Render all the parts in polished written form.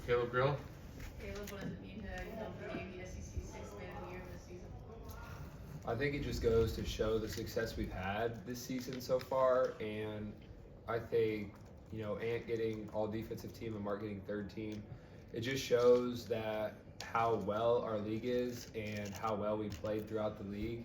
Caleb Grill. Caleb, what does it mean to name the SEC Sixth Man of the Year this season? I think it just goes to show the success we've had this season so far, and I think Ant getting all defensive team and Mark getting third team, it just shows that how well our league is and how well we played throughout the league.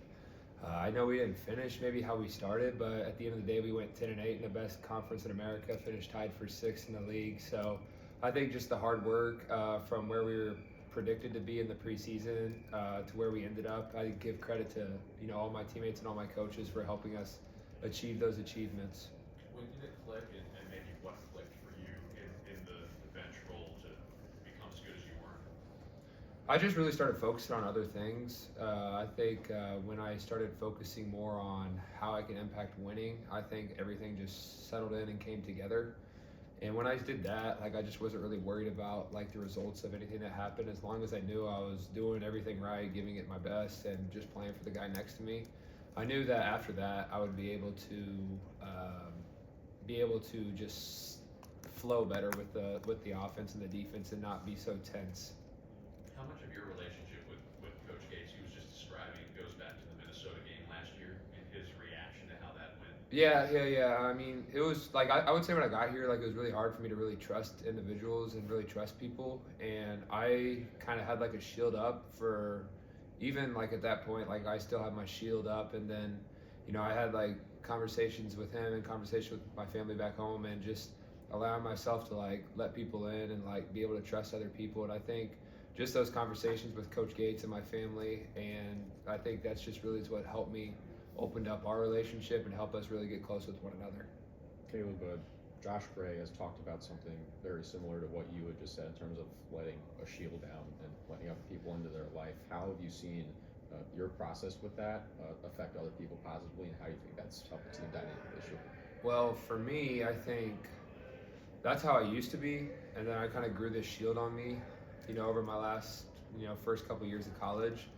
I know we didn't finish maybe how we started, but at the end of the day, we went 10-8 in the best conference in America, finished tied for sixth in the league. So I think just the hard work from where we were predicted to be in the preseason to where we ended up, I give credit to all my teammates and all my coaches for helping us achieve those achievements. When did it click, and maybe what clicked for you in the bench role to become as good as you were? I just really started focusing on other things. I think when I started focusing more on how I can impact winning, I think everything just settled in and came together. And when I did that, I just wasn't really worried about the results of anything that happened. As long as I knew I was doing everything right, giving it my best, and just playing for the guy next to me, I knew that after that I would be able to just flow better with the offense and the defense and not be so tense. How much of your relationship with Coach Gates, he was just describing, goes back to the Minnesota game last year and his reaction to how that went? Yeah. I mean, it was I would say when I got here, it was really hard for me to really trust individuals and really trust people. And I kind of had a shield up for even at that point, I still had my shield up. And then, I had conversations with him and conversation with my family back home and just allowing myself to let people in and be able to trust other people. And I think just those conversations with Coach Gates and my family, and I think that's just really what helped me opened up our relationship and helped us really get close with one another. Caleb, Josh Gray has talked about something very similar to what you had just said in terms of letting a shield down and letting other people into their life. How have you seen your process with that affect other people positively, and how do you think that's helped the team dynamic this year? Well, for me, I think that's how I used to be, and then I kind of grew this shield on me, over my last, first couple years of college,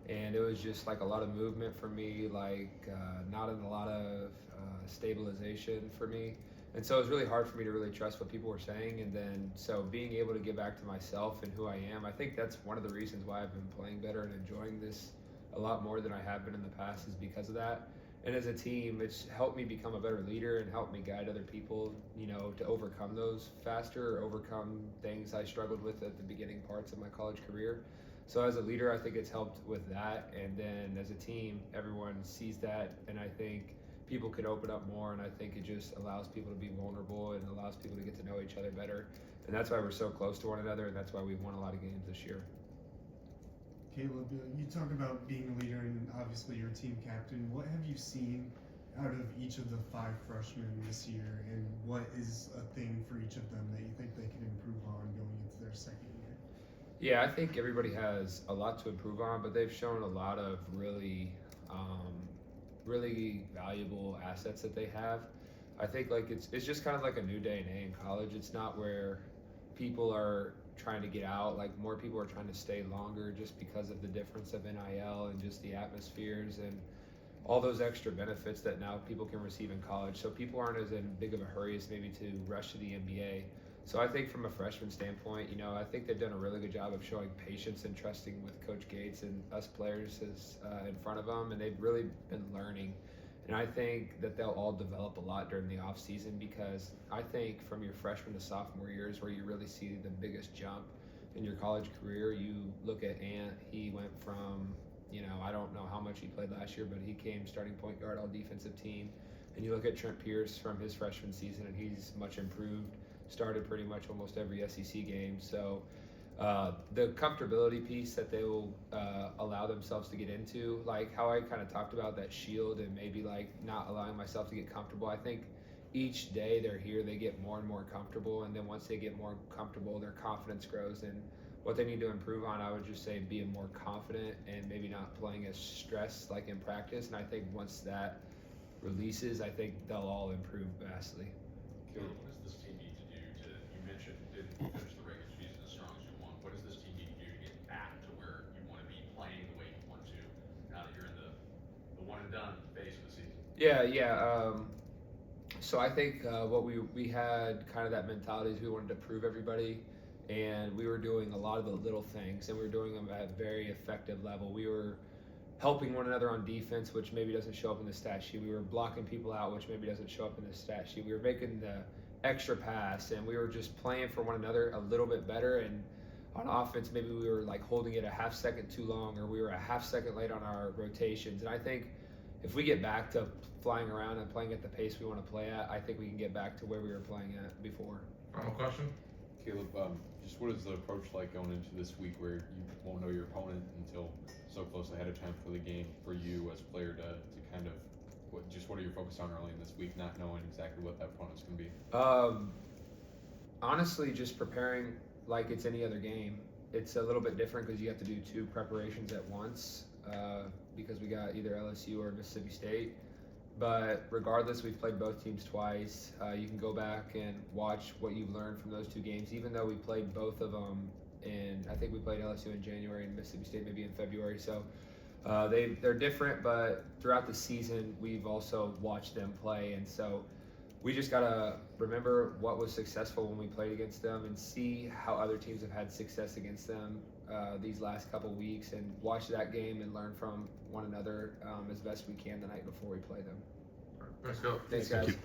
and it was just a lot of movement for me, not in a lot of stabilization for me, and so it was really hard for me to really trust what people were saying, and then so being able to get back to myself and who I am, I think that's one of the reasons why I've been playing better and enjoying this a lot more than I have been in the past is because of that. And as a team, it's helped me become a better leader and helped me guide other people, to overcome those faster or overcome things I struggled with at the beginning parts of my college career. So as a leader, I think it's helped with that. And then as a team, everyone sees that. And I think people can open up more. And I think it just allows people to be vulnerable and allows people to get to know each other better. And that's why we're so close to one another. And that's why we've won a lot of games this year. Caleb, you talk about being a leader and obviously you're team captain. What have you seen out of each of the five freshmen this year, and what is a thing for each of them that you think they can improve on going into their second year? Yeah, I think everybody has a lot to improve on, but they've shown a lot of really valuable assets that they have. I think it's just kind of like a new day and age in college. It's not where people are trying to get out. More people are trying to stay longer just because of the difference of NIL and just the atmospheres and all those extra benefits that now people can receive in college. So people aren't as in big of a hurry as maybe to rush to the NBA. So I think from a freshman standpoint, I think they've done a really good job of showing patience and trusting with Coach Gates and us players as in front of them, and they've really been learning. And I think that they'll all develop a lot during the off season because I think from your freshman to sophomore years where you really see the biggest jump in your college career. You look at Ant, he went from, I don't know how much he played last year, but he came starting point guard all defensive team. And you look at Trent Pierce from his freshman season and he's much improved, started pretty much almost every SEC game. So the comfortability piece that they will allow themselves to get into, how I kind of talked about that shield and maybe not allowing myself to get comfortable. I think each day they're here, they get more and more comfortable, and then once they get more comfortable, their confidence grows. And what they need to improve on, I would just say being more confident and maybe not playing as stressed in practice. And I think once that releases, I think they'll all improve vastly. Caleb, what does this team need to do to, you mentioned didn't finish the regular season as strong as you want. What does this team need to do to get back to where you want to be playing the way you want to now that you're in the one and done phase of the season? Yeah. So I think what we had kind of that mentality is we wanted to prove everybody and we were doing a lot of the little things, and we were doing them at a very effective level. We were helping one another on defense, which maybe doesn't show up in the stat sheet. We were blocking people out, which maybe doesn't show up in the stat sheet. We were making the extra pass, and we were just playing for one another a little bit better. And on offense, maybe we were like holding it a half second too long, or we were a half second late on our rotations. And I think if we get back to flying around and playing at the pace we want to play at, I think we can get back to where we were playing at before. Final question? Caleb, just what is the approach like going into this week where you won't know your opponent until so close ahead of time for the game for you as a player to kind of, what are you focused on early in this week, not knowing exactly what that opponent's going to be? Honestly, just preparing like it's any other game. It's a little bit different because you have to do 2 preparations at once because we got either LSU or Mississippi State. But regardless, we've played both teams twice. You can go back and watch what you've learned from those 2 games, even though we played both of them. And I think we played LSU in January and Mississippi State maybe in February. So they're different, but throughout the season, we've also watched them play. And so we just got to remember what was successful when we played against them and see how other teams have had success against them these last couple weeks, and watch that game and learn from one another as best we can the night before we play them. Let's go. Thanks, guys.